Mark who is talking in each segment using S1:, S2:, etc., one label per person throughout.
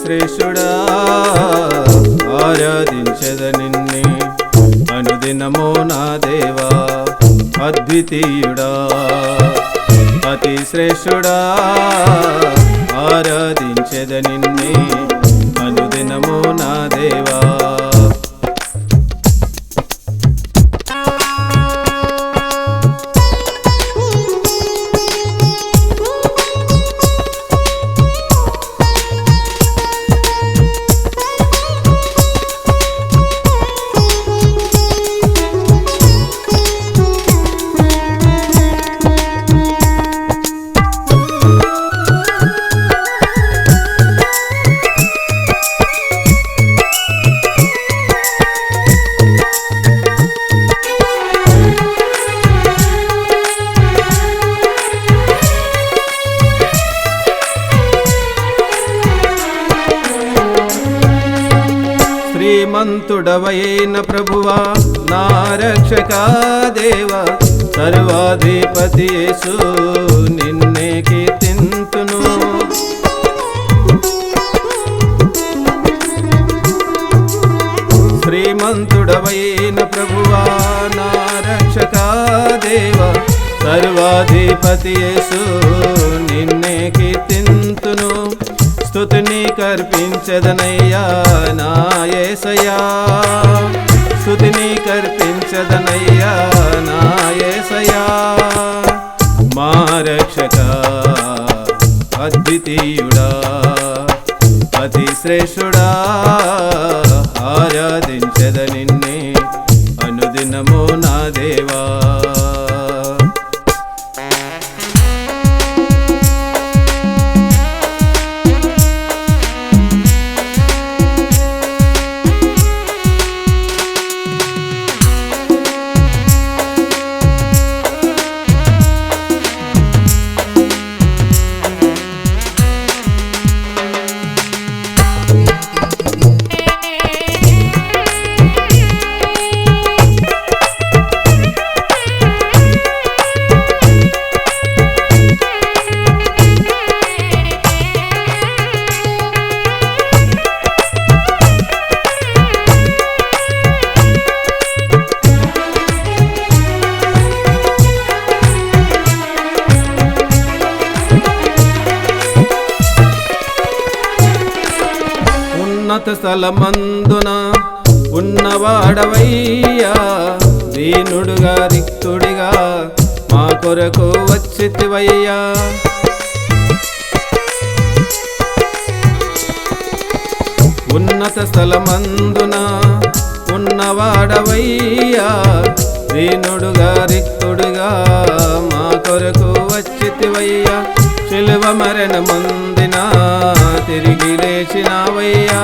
S1: శ్రేష్ఠుడా ఆరాధించెద నిన్నే అనుదినమో నా దేవా అద్వితీయుడా అతి శ్రేష్ఠుడా ఆరాధించెద నిన్నే అనుదినమో నా దేవా శ్రీమంతుడవైన ప్రభువా నా రక్షకా దేవా సర్వాధిపతి యేసు నిన్నే కీర్తింతును శ్రీమంతుడవైన ప్రభువా నా రక్షకా దేవా సర్వాధిపతి యేసు నిన్నే కీర్తింతును స్తుతిని కర్పించదనయ్యా నా యేసయ్యా స్తుతిని కర్పించదనయ్యా నా యేసయ్యా మా రక్షకా అద్వితీయుడా అతి శ్రేష్ఠుడా ఆరాధించెద నిన్నే అనుదినమో నా దేవా ఉన్నత స్థలమందున ఉన్నవాడవయ్యా దీనుడుగా రిక్తుడిగా మా కొరకు వచ్చితివయ్యా ఉన్నత స్థలమందున ఉన్నవాడవయ్యా దీనుడుగా రిక్తుడిగా మా కొరకు వచ్చితివయ్యా శిలువ మరణమందిన తిరిగి లేచినావయ్యా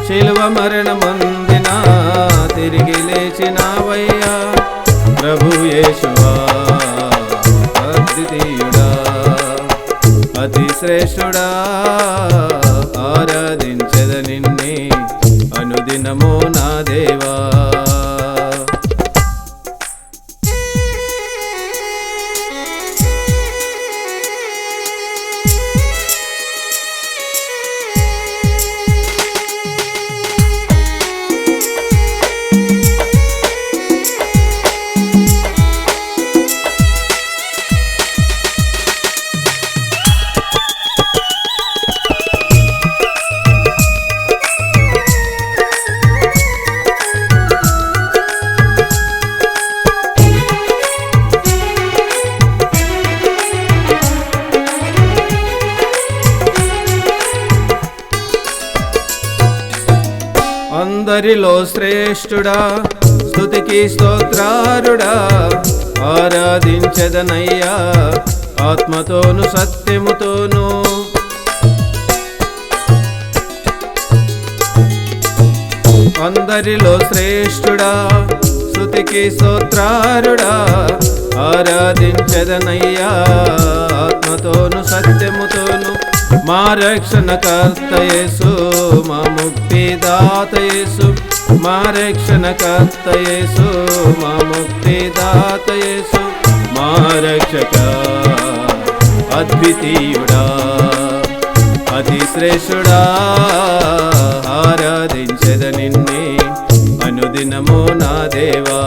S1: శిలువ మరణమందిన తిరిగి లేచినావయ్యా ప్రభు యేసువా అద్వితీయుడా అతి శ్రేష్ఠుడా ఆరాధించెద నిన్నే అనుదినమో నా దేవా అందరిలో శ్రేష్ఠుడా స్తుతికి స్తోత్రారుడా ఆరాధించెదనయ్యా ఆత్మతోను సత్యముతోను అందరిలో శ్రేష్ఠుడా స్తుతికి స్తోత్రారుడా ఆరాధించెదనయ్యా ఆత్మతోను సత్యముతోను మా రక్షణకర్త యేసు మా ముక్తిదాత యేసు మా రక్షణకర్త యేసు మా ముక్తిదాత యేసు మా రక్షక అద్వితీయుడా అతి శ్రేష్ఠుడా ఆరాధించెద నిన్నే అనుదినము నా దేవా.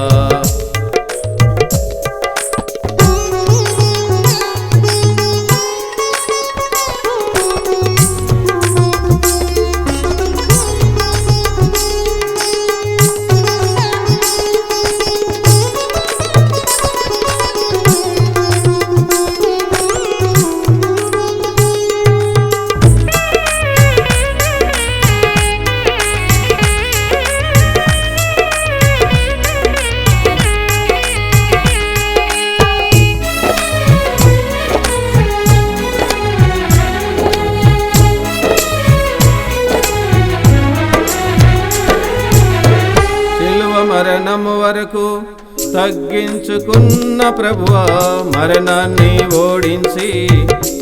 S1: మరణము వరకు తగ్గించుకున్న ప్రభువా, మరణాన్ని ఓడించి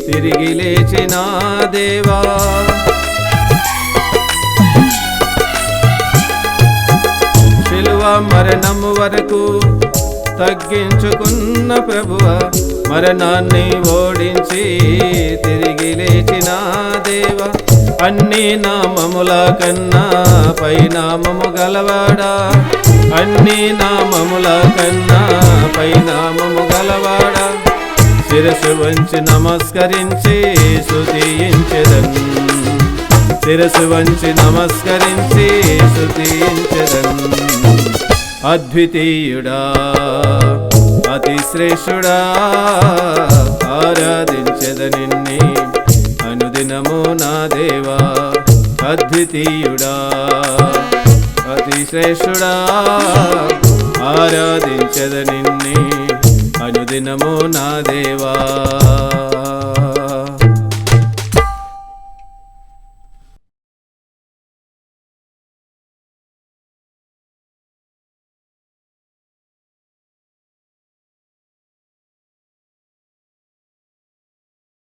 S1: తిరిగి లేచిన దేవా. శిలువ మరణము వరకు తగ్గించుకున్న ప్రభువా, మరణాన్ని ఓడించి తిరిగి లేచిన దేవా. అన్ని నామముల కన్నా పైనామము గలవాడా, అన్ని నామముల కన్నా పైనామము గలవాడా. శిరసు వంచి నమస్కరించి స్తుతించెదన్, శిరసు వంచి నమస్కరించి స్తుతించెదన్. అద్వితీయుడా అతి శ్రేష్ఠుడా ఆరాధించెద నిన్నే అనుదినము నా దేవా. అద్వితీయుడా అతి శ్రేష్ఠుడా ఆరాధించెద నిన్నే అనుదినము నా దేవా.